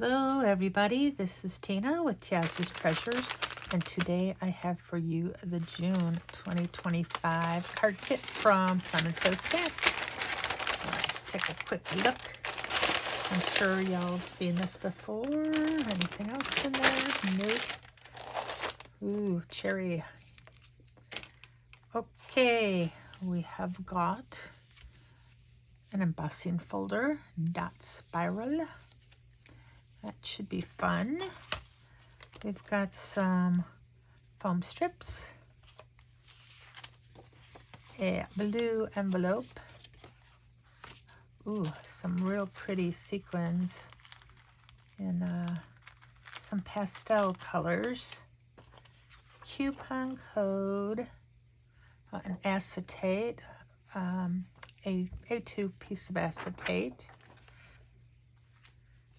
Hello everybody, this is Tina with Tia's Treasures, and today I have for you the June 2025 card kit from Simon Says Stamp. Let's take a quick look. I'm sure y'all have seen this before. Anything else in there? Nope. Ooh, cherry. Okay, we have got an embossing folder, dot spiral. That should be fun. We've got some foam strips, a blue envelope. Ooh, some real pretty sequins in some pastel colors. Coupon code, an acetate, a A2 piece of acetate.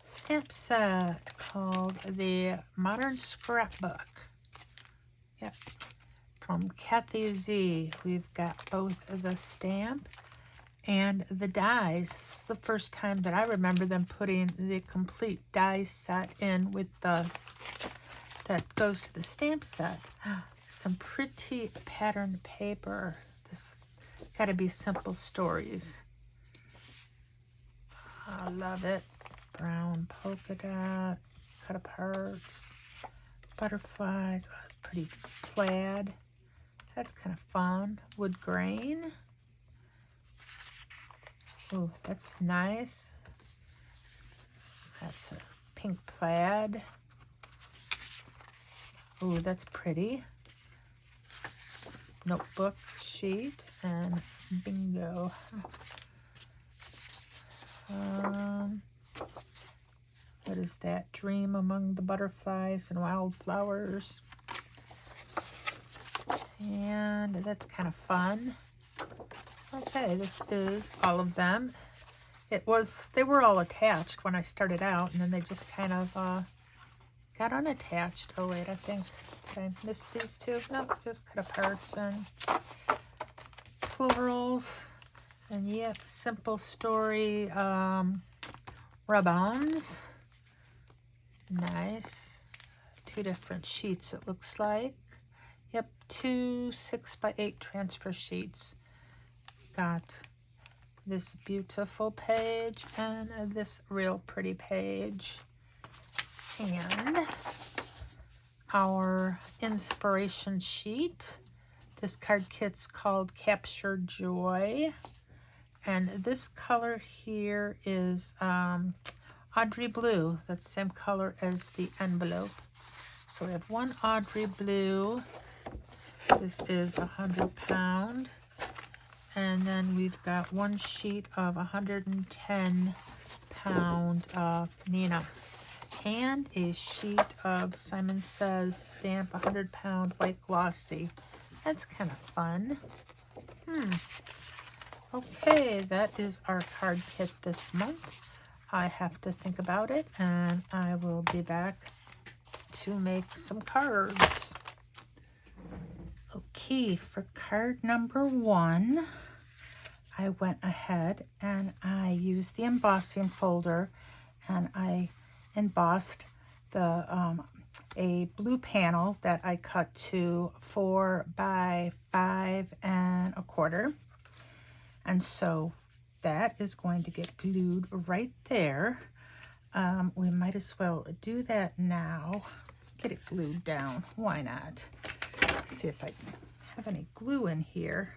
Stamp set called the Modern Scrapbook. Yep, from Kathy Z. We've got both the stamp and the dies. This is the first time that I remember them putting the complete die set in with the that goes to the stamp set. Some pretty patterned paper. This got to be Simple Stories. I love it. Brown polka dot, cut apart, butterflies, pretty plaid. That's kind of fun. Wood grain. Oh, that's nice. That's a pink plaid. Oh, that's pretty. Notebook sheet and bingo. What is that? Dream among the butterflies and wildflowers. And that's kind of fun. Okay, this is all of them. They were all attached when I started out, and then they just kind of got unattached. Oh wait, I think I missed these two. No, just cut aparts and florals. And yeah, Simple Story rub-ons. Nice. Two different sheets, it looks like. Yep, two 6x8 transfer sheets. Got this beautiful page and this real pretty page. And our inspiration sheet. This card kit's called Capture Joy. And this color here is Audrey Blue. That's the same color as the envelope. So we have one Audrey Blue. This is 100 pound. And then we've got one sheet of 110 pound Nina. And a sheet of Simon Says Stamp 100 pound white glossy. That's kind of fun. Okay, that is our card kit this month. I have to think about it, and I will be back to make some cards. Okay, for card number 1, I went ahead and I used the embossing folder, and I embossed the a blue panel that I cut to 4 by 5 1/4. And so that is going to get glued right there. We might as well do that now. Get it glued down. Why not? See if I have any glue in here.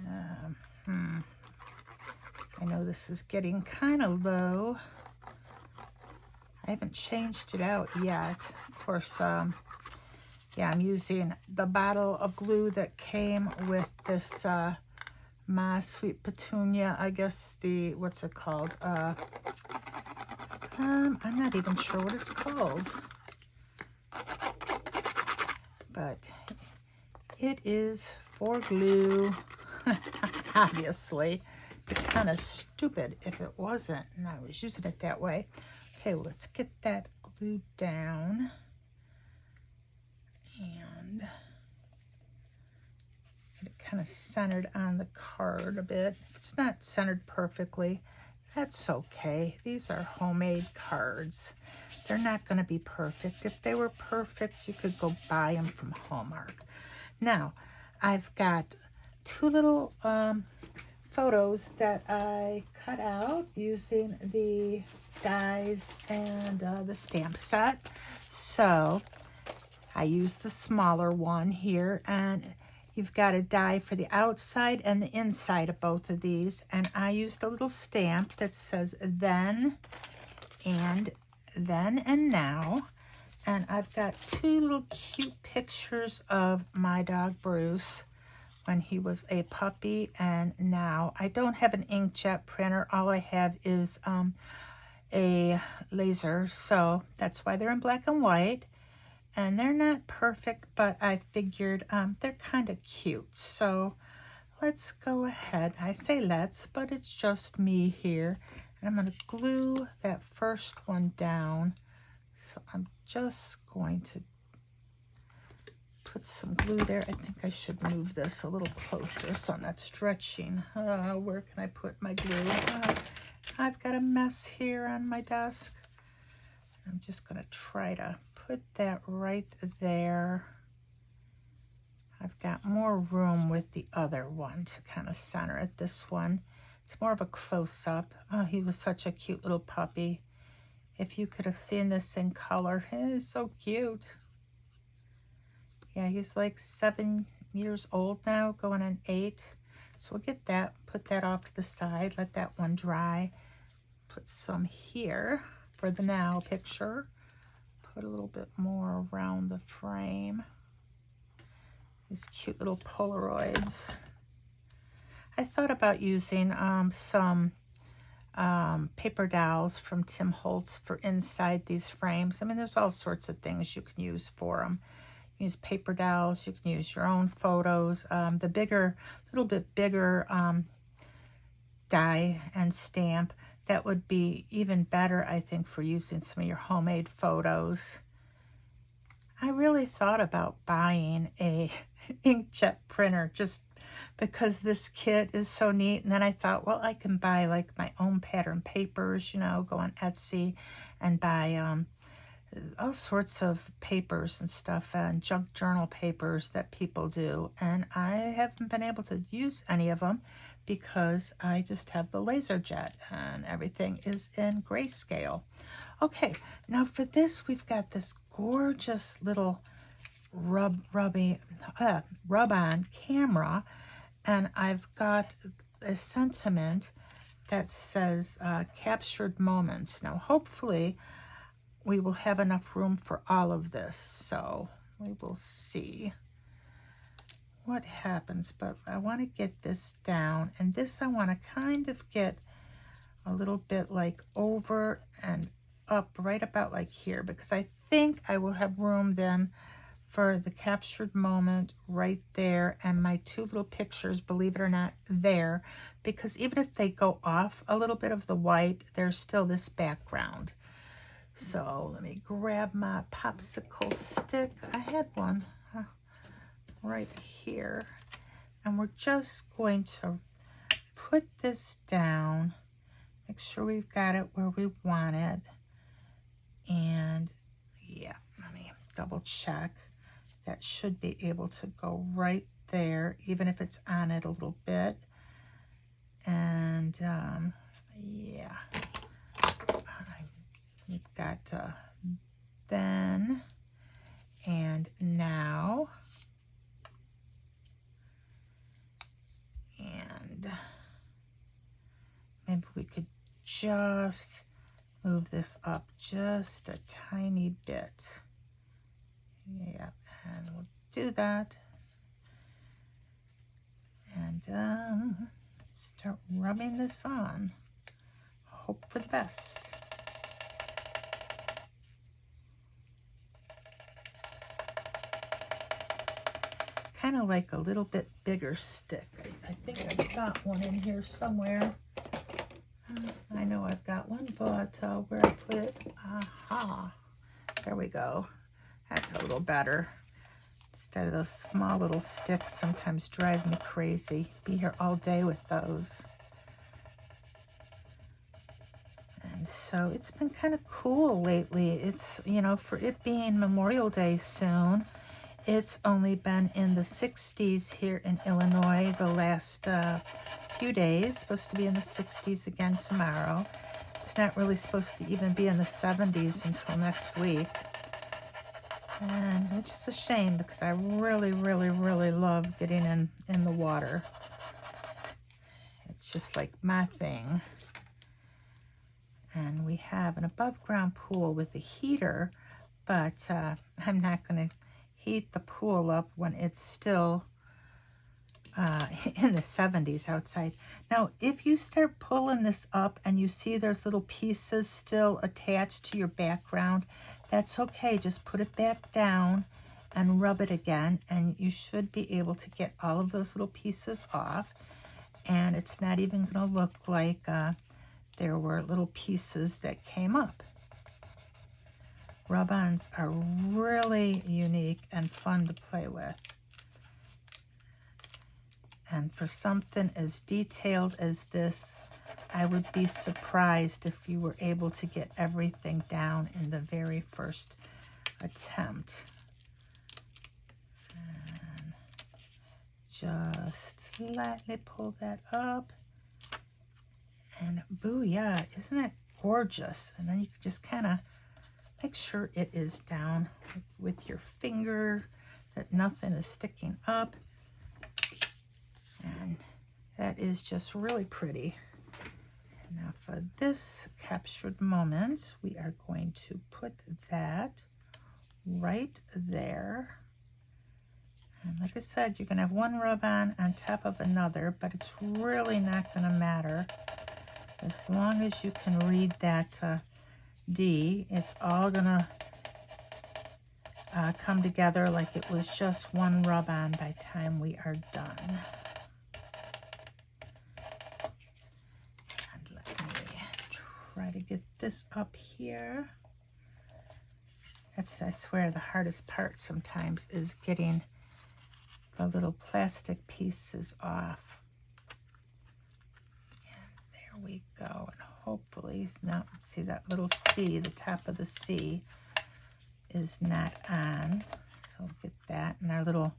I know this is getting kind of low. I haven't changed it out yet. Of course, yeah, I'm using the bottle of glue that came with this My Sweet Petunia, I guess what's it called? I'm not even sure what it's called. But it is for glue, obviously. It'd be kind of stupid if it wasn't, and I was using it that way. Okay, let's get that glued down. And get it kind of centered on the card a bit. If it's not centered perfectly, That's okay. These are homemade cards. They're not going to be perfect. If they were perfect, you could go buy them from Hallmark. Now, I've got two little photos that I cut out using the dies and the stamp set. So I used the smaller one here, and you've got a die for the outside and the inside of both of these. And I used a little stamp that says then and now. And I've got two little cute pictures of my dog Bruce when he was a puppy and now. I don't have an inkjet printer. All I have is a laser, so that's why they're in black and white. And they're not perfect, but I figured they're kind of cute. So let's go ahead. I say let's, but it's just me here. And I'm going to glue that first one down. So I'm just going to put some glue there. I think I should move this a little closer so I'm not stretching. Where can I put my glue? I've got a mess here on my desk. I'm just going to try to put that right there. I've got more room with the other one to kind of center it. This one, it's more of a close-up. Oh, he was such a cute little puppy. If you could have seen this in color, he's so cute. Yeah, he's like 7 years old now, going on 8. So we'll get that, put that off to the side, let that one dry. Put some here for the now picture. Put a little bit more around the frame. These cute little Polaroids. I thought about using some paper dowels from Tim Holtz for inside these frames. I mean, there's all sorts of things you can use for them. Use paper dowels, you can use your own photos. The little bit bigger die and stamp, that would be even better, I think, for using some of your homemade photos. I really thought about buying a inkjet printer just because this kit is so neat. And then I thought, well, I can buy like my own pattern papers, you know, go on Etsy and buy all sorts of papers and stuff and junk journal papers that people do. And I haven't been able to use any of them because I just have the LaserJet and everything is in grayscale. Okay, now for this, we've got this gorgeous little rub-on camera, and I've got a sentiment that says captured moments. Now, hopefully, we will have enough room for all of this, so we will see what happens. But I want to get this down, and this I want to kind of get a little bit like over and up right about like here, because I think I will have room then for the captured moment right there and my two little pictures, believe it or not, there, because even if they go off a little bit of the white, there's still this background. So let me grab my popsicle stick. I had one right here, and we're just going to put this down, make sure we've got it where we want it. And yeah, let me double check. That should be able to go right there, even if it's on it a little bit. And yeah, we've got then and now. And maybe we could just move this up just a tiny bit. Yeah, and we'll do that. And let's start rubbing this on. Hope for the best. Kind of like a little bit bigger stick. I think I've got one in here somewhere. I know I've got one, but where I put it, aha, there we go. That's a little better. Instead of those small little sticks, sometimes drive me crazy. Be here all day with those. And so it's been kind of cool lately. It's, you know, for it being Memorial Day soon, it's only been in the 60s here in Illinois the last few days. Supposed to be in the 60s again tomorrow. It's not really supposed to even be in the 70s until next week. And which is a shame because I really, really, really love getting in the water. It's just like my thing. And we have an above ground pool with a heater, but I'm not going to heat the pool up when it's still in the 70s outside. Now, if you start pulling this up and you see there's little pieces still attached to your background, that's okay. Just put it back down and rub it again, and you should be able to get all of those little pieces off. And it's not even going to look like there were little pieces that came up. Rub-ons are really unique and fun to play with. And for something as detailed as this, I would be surprised if you were able to get everything down in the very first attempt. And just lightly pull that up. And booyah, isn't that gorgeous? And then you can just kind of make sure it is down with your finger, that nothing is sticking up. And that is just really pretty. Now for this captured moment, we are going to put that right there. And like I said, you can have one rub-on on top of another, but it's really not going to matter. As long as you can read that D, it's all gonna come together like it was just one rub-on by the time we are done. And let me try to get this up here. That's, I swear, the hardest part sometimes is getting the little plastic pieces off. And there we go. And hopefully, now see that little C, the top of the C is not on. So get that. And our little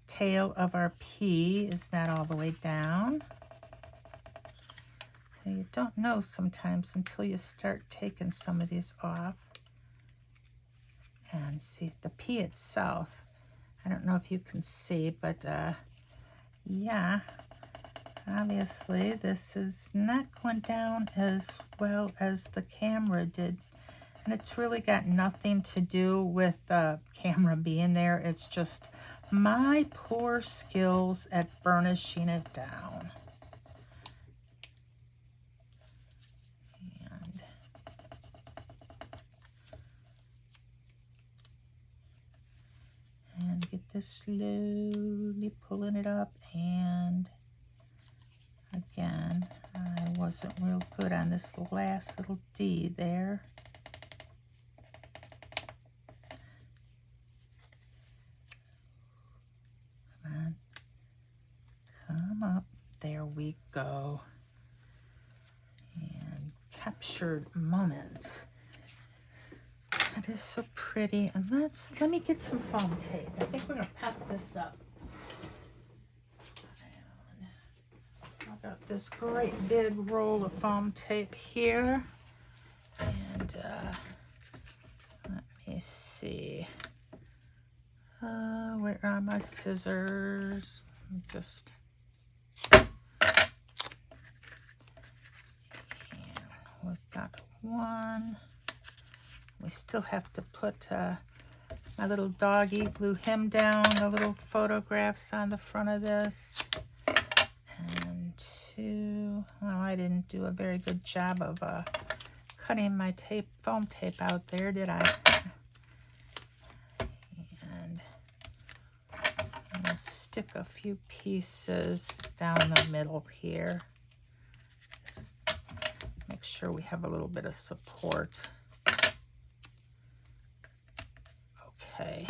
tail of our P is not all the way down. So you don't know sometimes until you start taking some of these off. And see the P itself. I don't know if you can see, but yeah. Obviously, this is not going down as well as the camera did. And it's really got nothing to do with the camera being there. It's just my poor skills at burnishing it down. And get this slowly pulling it up, and again, I wasn't real good on this last little D there. Come on. Come up. There we go. And captured moments. That is so pretty. And let me get some foam tape. I think we're going to pop this up. I've got this great big roll of foam tape here. And let me see. Where are my scissors? Just... And we've got one. We still have to put my little doggy, glue him down, the little photographs on the front of this. And two, well, I didn't do a very good job of cutting my foam tape out there, did I? And I'm gonna stick a few pieces down the middle here. Just make sure we have a little bit of support. Okay,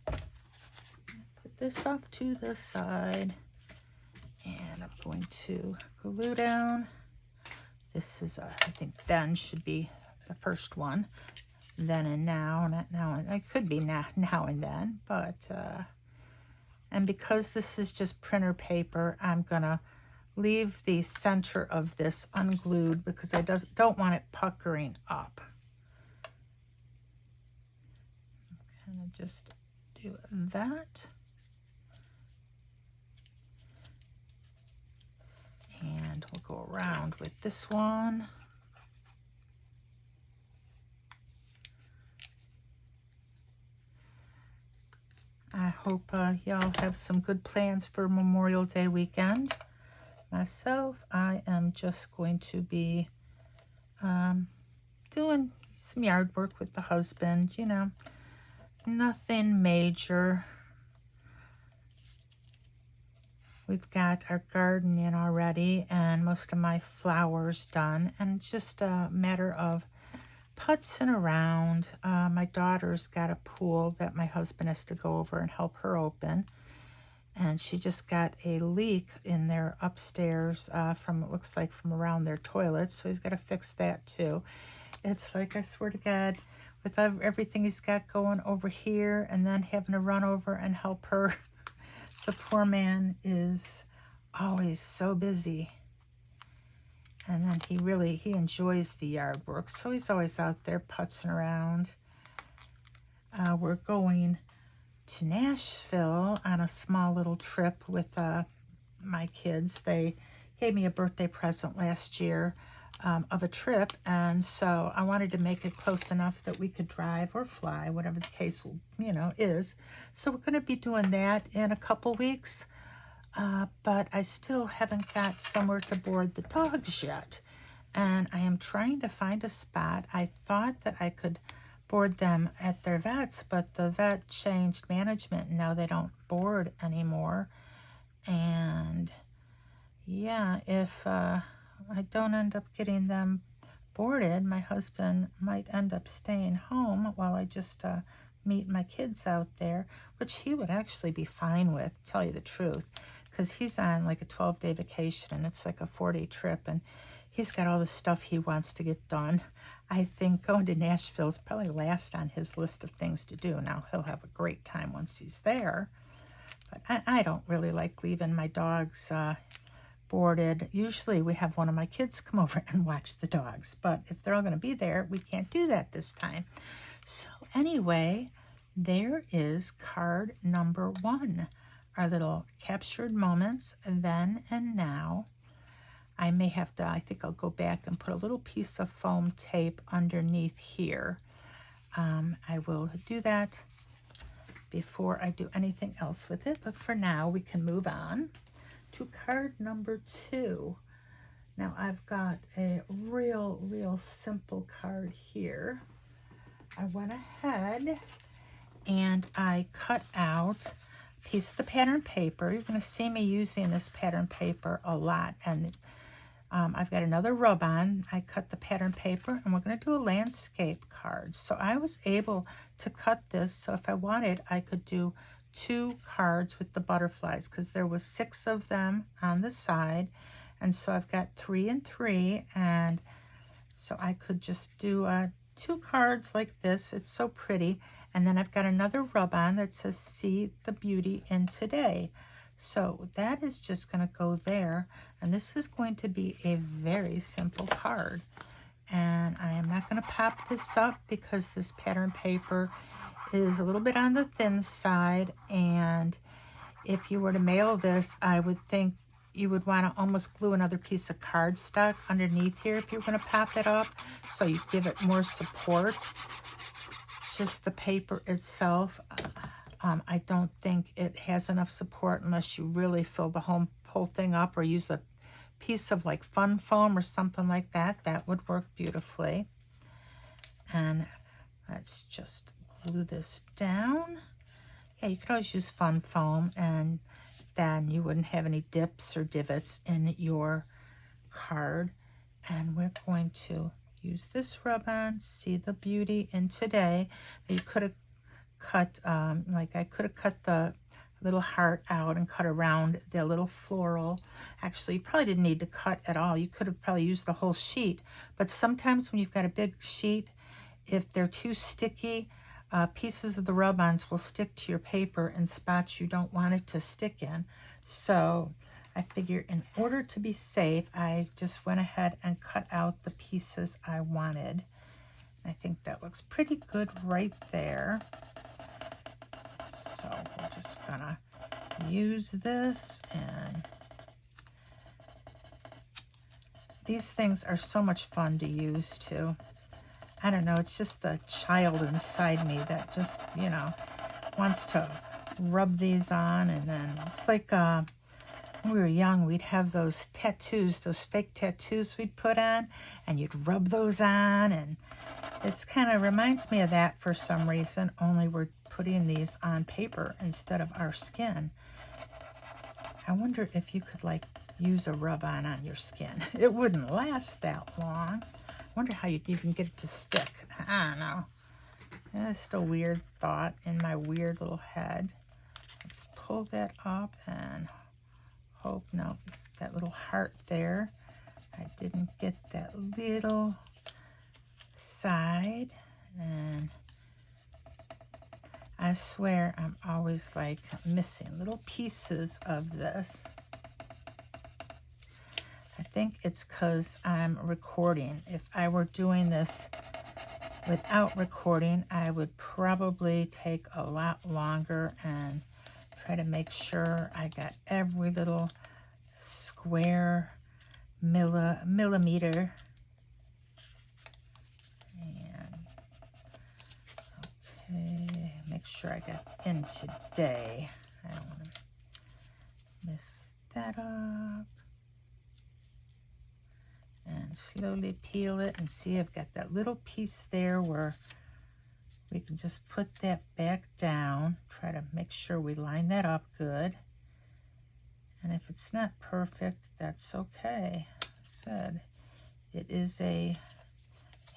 put this off to the side, and I'm going to glue down This is, I think then should be the first one. Then and now, not now, and it could be now and then, but, and because this is just printer paper, I'm gonna leave the center of this unglued because I don't want it puckering up. Kind of just do that. And we'll go around with this one. I hope y'all have some good plans for Memorial Day weekend. Myself, I am just going to be doing some yard work with the husband, you know, nothing major. We've got our garden in already and most of my flowers done, and it's just a matter of putzing around. My daughter's got a pool that my husband has to go over and help her open, and she just got a leak in there upstairs from, it looks like from around their toilets, so he's got to fix that too. It's like, I swear to God, with everything he's got going over here and then having to run over and help her, the poor man is always so busy. And then he enjoys the yard work, so he's always out there putzing around. We're going to Nashville on a small little trip with my kids. They gave me a birthday present last year of a trip, and so I wanted to make it close enough that we could drive or fly, whatever the case, you know, is. So we're going to be doing that in a couple weeks, but I still haven't got somewhere to board the dogs yet, and I am trying to find a spot. I thought that I could board them at their vet's, but the vet changed management and now they don't board anymore. And yeah, if I don't end up getting them boarded, my husband might end up staying home while I just meet my kids out there, which he would actually be fine with, to tell you the truth, because he's on like a 12-day vacation and it's like a 4-day trip, and he's got all the stuff he wants to get done. I think going to Nashville is probably last on his list of things to do. Now, he'll have a great time once he's there, but I don't really like leaving my dogs boarded. Usually we have one of my kids come over and watch the dogs, but if they're all going to be there, we can't do that this time. So anyway, there is card number 1, our little captured moments, then and now. I may have to, I think I'll go back and put a little piece of foam tape underneath here. I will do that before I do anything else with it, but for now we can move on to card number 2. Now I've got a real simple card here. I went ahead and I cut out a piece of the pattern paper. You're going to see me using this pattern paper a lot, and I've got another rub-on. I cut the pattern paper, and we're going to do a landscape card. So I was able to cut this, so if I wanted, I could do 2 cards with the butterflies, because there was 6 of them on the side, and so I've got 3 and 3, and so I could just do 2 cards like this. It's so pretty. And then I've got another rub-on that says "See the Beauty in Today." So that is just going to go there, and this is going to be a very simple card. And I am not going to pop this up because this pattern paper is a little bit on the thin side, and if you were to mail this, I would think you would want to almost glue another piece of cardstock underneath here if you're going to pop it up, so you give it more support. Just the paper itself, I don't think it has enough support unless you really fill the whole thing up, or use a piece of like fun foam or something like that. That would work beautifully. And let's just glue this down. Yeah, you could always use fun foam, and then you wouldn't have any dips or divots in your card. And we're going to use this rub-on, "See the Beauty in Today." You could have cut, like I could have cut the little heart out and cut around the little floral. Actually, you probably didn't need to cut at all. You could have probably used the whole sheet. But sometimes when you've got a big sheet, if they're too sticky, pieces of the rub-ons will stick to your paper in spots you don't want it to stick in. So I figure in order to be safe, I just went ahead and cut out the pieces I wanted. I think that looks pretty good right there. So we're just gonna use this, and these things are so much fun to use too. I don't know, it's just the child inside me that just, you know, wants to rub these on. And then it's like when we were young, we'd have those tattoos, those fake tattoos we'd put on, and you'd rub those on, and it's kind of reminds me of that for some reason, only we're putting these on paper instead of our skin. I wonder if you could like use a rub-on on your skin. It wouldn't last that long. I wonder how you'd even get it to stick. I don't know. That's just a weird thought in my weird little head. Let's pull that up and hope, no, that little heart there. I didn't get that little side. And I swear I'm always like missing little pieces of this. I think it's because I'm recording. If I were doing this without recording, I would probably take a lot longer and try to make sure I got every little square millimeter. And okay, make sure I got in today. I don't want to mess that up. And slowly peel it and see I've got that little piece there where we can just put that back down. Try to make sure we line that up good. And if it's not perfect, that's okay. Like I said, it is a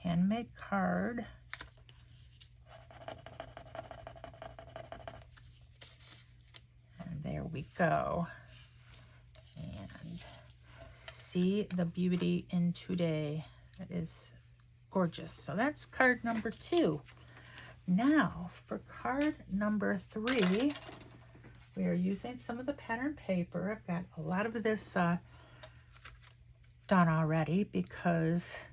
handmade card. And there we go. And see the beauty in today. That is gorgeous. So that's card number 2. Now for card number 3, we are using some of the pattern paper. I've got a lot of this done already because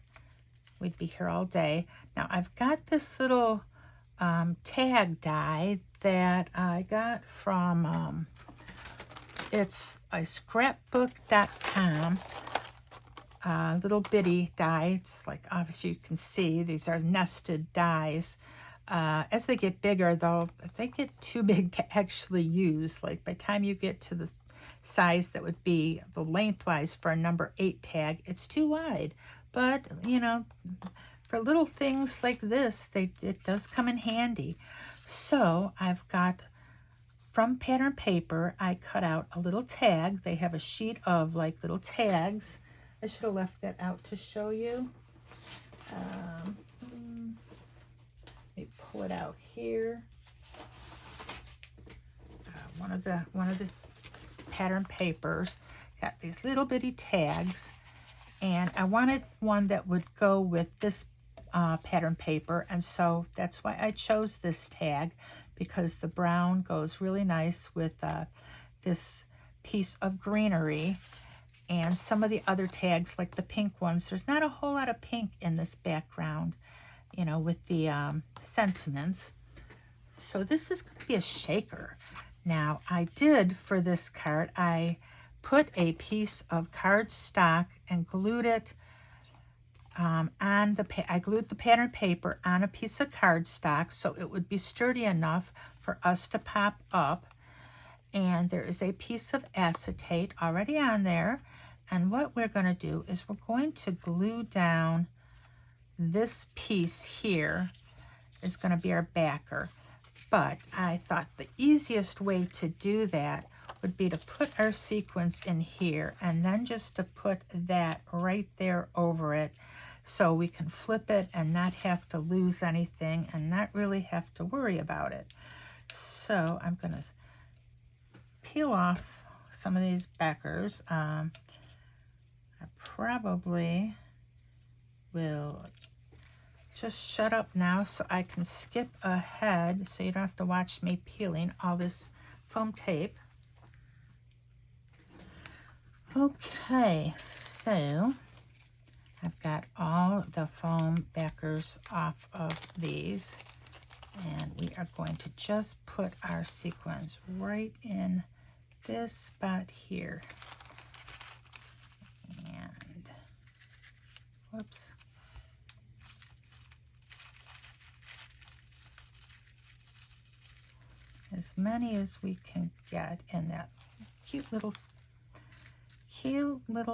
we'd be here all day. Now I've got this little tag die that I got from it's a scrapbook.com little bitty die. It's like, obviously you can see these are nested dies. As they get bigger though, they get too big to actually use. Like by the time you get to the size that would be the lengthwise for a number 8 tag, it's too wide. But you know, for little things like this, it does come in handy. So I've got, from pattern paper, I cut out a little tag. They have a sheet of like little tags. I should have left that out to show you. Let me pull it out here. One of the pattern papers got these little bitty tags, and I wanted one that would go with this pattern paper, and so that's why I chose this tag, because the brown goes really nice with this piece of greenery. And some of the other tags, like the pink ones, there's not a whole lot of pink in this background, you know, with the sentiments. So this is going to be a shaker. Now, I did, for this card, I put a piece of cardstock and glued it I glued the pattern paper on a piece of cardstock so it would be sturdy enough for us to pop up. And there is a piece of acetate already on there. And what we're going to do is we're going to glue down this piece here is going to be our backer. But I thought the easiest way to do that would be to put our sequins in here and then just to put that right there over it so we can flip it and not have to lose anything and not really have to worry about it. So I'm going to peel off some of these backers. I probably will just shut up now so I can skip ahead so you don't have to watch me peeling all this foam tape. Okay, so I've got all the foam backers off of these, and we are going to just put our sequins right in this spot here. And whoops. As many as we can get in that cute little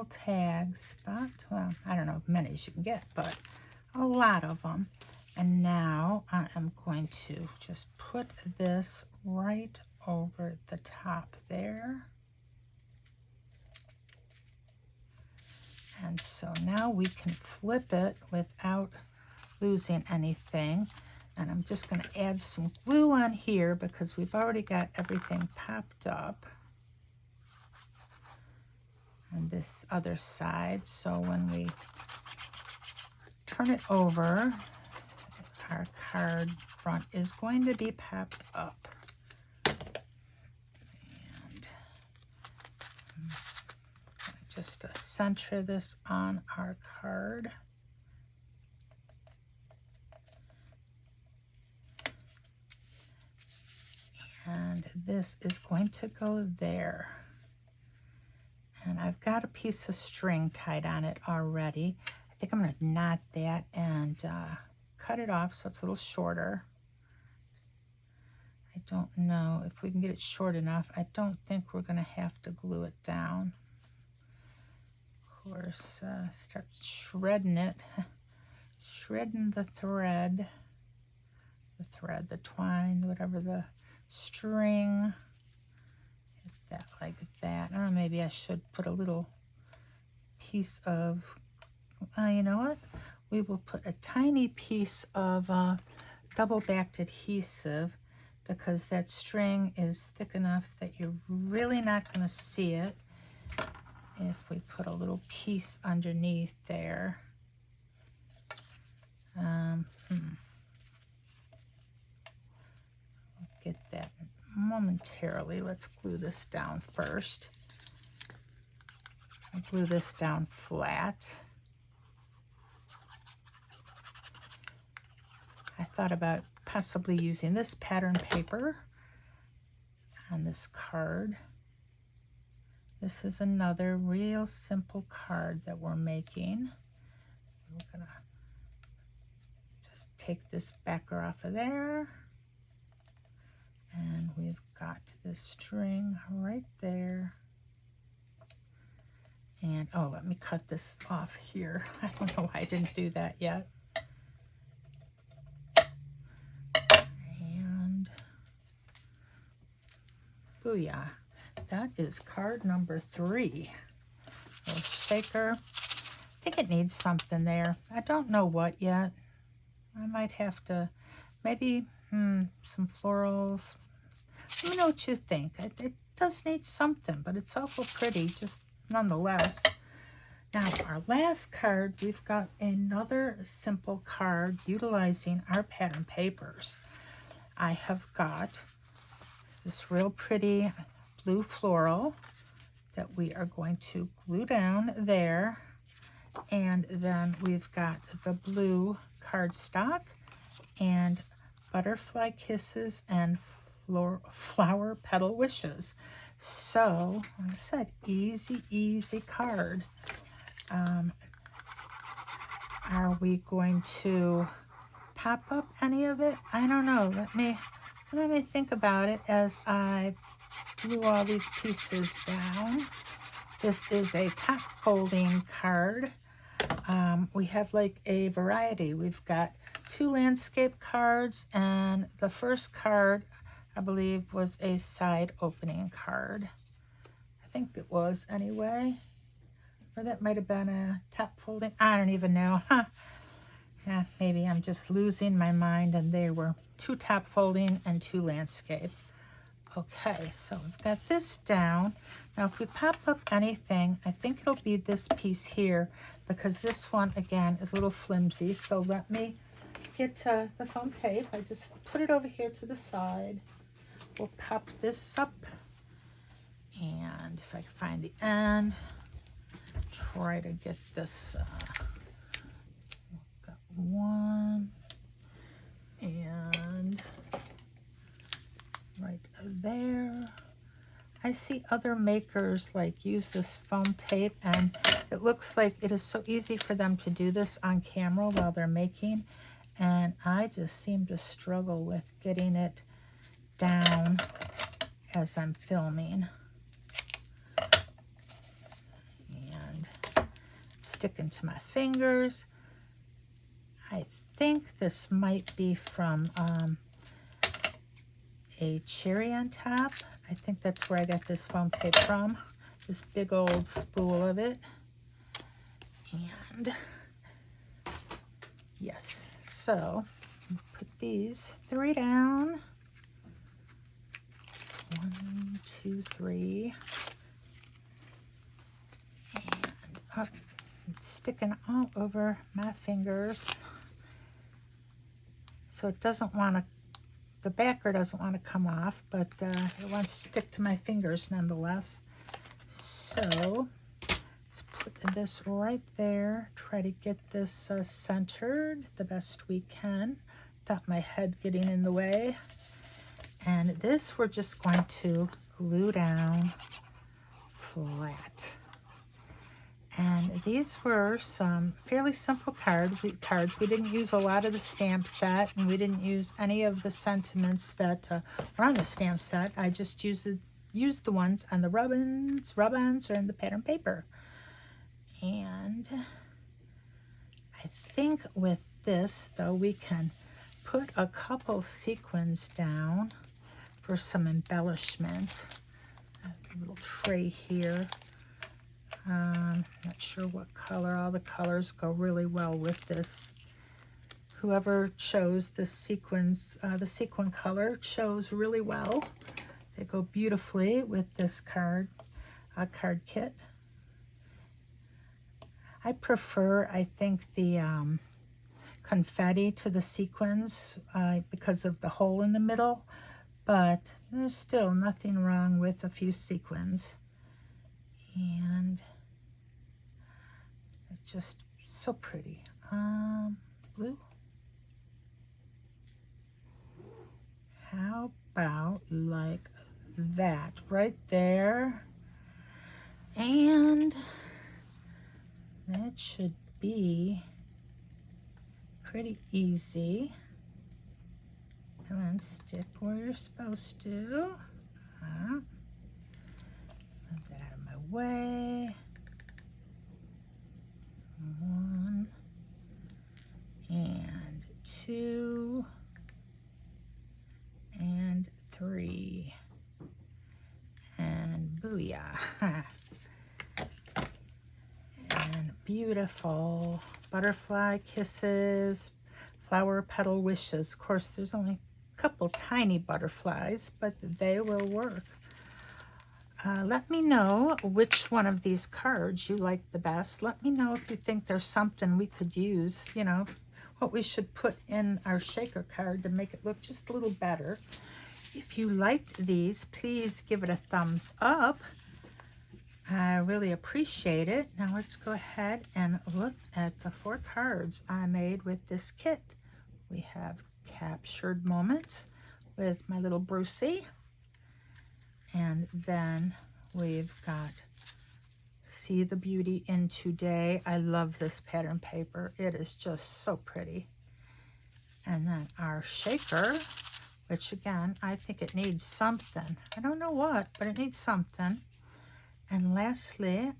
tag spot. Well, I don't know how many as you can get, but a lot of them. And now I am going to just put this right over the top there. And so now we can flip it without losing anything. And I'm just going to add some glue on here because we've already got everything popped up on this other side. So when we turn it over, our card front is going to be popped up. And just center this on our card. And this is going to go there. And I've got a piece of string tied on it already. I think I'm going to knot that and cut it off so it's a little shorter. I don't know if we can get it short enough. I don't think we're going to have to glue it down. Of course, start shredding it. Shredding the thread, the twine, whatever the string. Hit that like that. Maybe I should put a little piece of, you know what? We will put a tiny piece of double-backed adhesive because that string is thick enough that you're really not going to see it if we put a little piece underneath there. Get that momentarily. Let's glue this down first. I'll glue this down flat. I thought about possibly using this pattern paper on this card. This is another real simple card that we're making. We're gonna just take this backer off of there. And we've got this string right there. And, oh, let me cut this off here. I don't know why I didn't do that yet. And, booyah. That is card number 3. Little shaker. I think it needs something there. I don't know what yet. I might have to, maybe some florals. Let me know what you think. It does need something, but it's awful pretty, just nonetheless. Now, our last card, we've got another simple card utilizing our pattern papers. I have got this real pretty blue floral that we are going to glue down there. And then we've got the blue cardstock and butterfly kisses and flower petal wishes. So, like I said, easy card. Are we going to pop up any of it? I don't know. Let me think about it as I glue all these pieces down. This is a top folding card. We have like a variety. We've got 2 landscape cards, and the first card, I believe, was a side opening card. I think it was anyway. Or that might have been a top folding. I don't even know. Yeah, maybe I'm just losing my mind, and they were 2 top folding and 2 landscape. Okay, so we've got this down. Now if we pop up anything, I think it'll be this piece here, because this one again is a little flimsy. So let me get the foam tape. I just put it over here to the side. We'll pop this up, and if I can find the end, try to get this got one, and right there. I see other makers like use this foam tape, and it looks like it is so easy for them to do this on camera while they're making, and I just seem to struggle with getting it down as I'm filming. And sticking to my fingers. I think this might be from a cherry on top. I think that's where I got this foam tape from, this big old spool of it. And yes, so put these 3 down. 1, 2, 3, and up. It's sticking all over my fingers, so it doesn't want to, the backer doesn't want to come off, but it wants to stick to my fingers nonetheless. So let's put this right there, try to get this centered the best we can without my head getting in the way. And this we're just going to glue down flat. And these were some fairly simple cards. We didn't use a lot of the stamp set, and we didn't use any of the sentiments that were on the stamp set. I just used the ones on the rub-ons, or in the pattern paper. And I think with this, though, we can put a couple sequins down for some embellishment. I have a little tray here. Not sure what color. All the colors go really well with this. Whoever chose this sequins, the sequin color, chose really well. They go beautifully with this card kit. I prefer, I think, the confetti to the sequins because of the hole in the middle, but there's still nothing wrong with a few sequins. And it's just so pretty. Blue. How about like that right there? And that should be pretty easy. Come on, stick where you're supposed to. Move that out of my way. 1 and 2 and 3 and booyah. And beautiful butterfly kisses, flower petal wishes. Of course, there's only a couple tiny butterflies, but they will work. Let me know which one of these cards you like the best. Let me know if you think there's something we could use, you know, what we should put in our shaker card to make it look just a little better. If you liked these, please give it a thumbs up. I really appreciate it. Now let's go ahead and look at the 4 cards I made with this kit. We have Captured Moments with my little Brucey. And then we've got See the Beauty in Today. I love this pattern paper. It is just so pretty. And then our shaker, which again, I think it needs something. I don't know what, but it needs something. And lastly,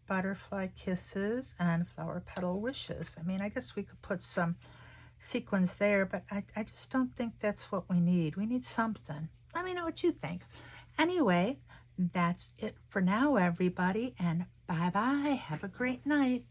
Butterfly Kisses and Flower Petal Wishes. I mean, I guess we could put some sequins there, but I just don't think that's what we need. We need something. Let me know what you think. Anyway, that's it for now, everybody, and bye-bye. Have a great night.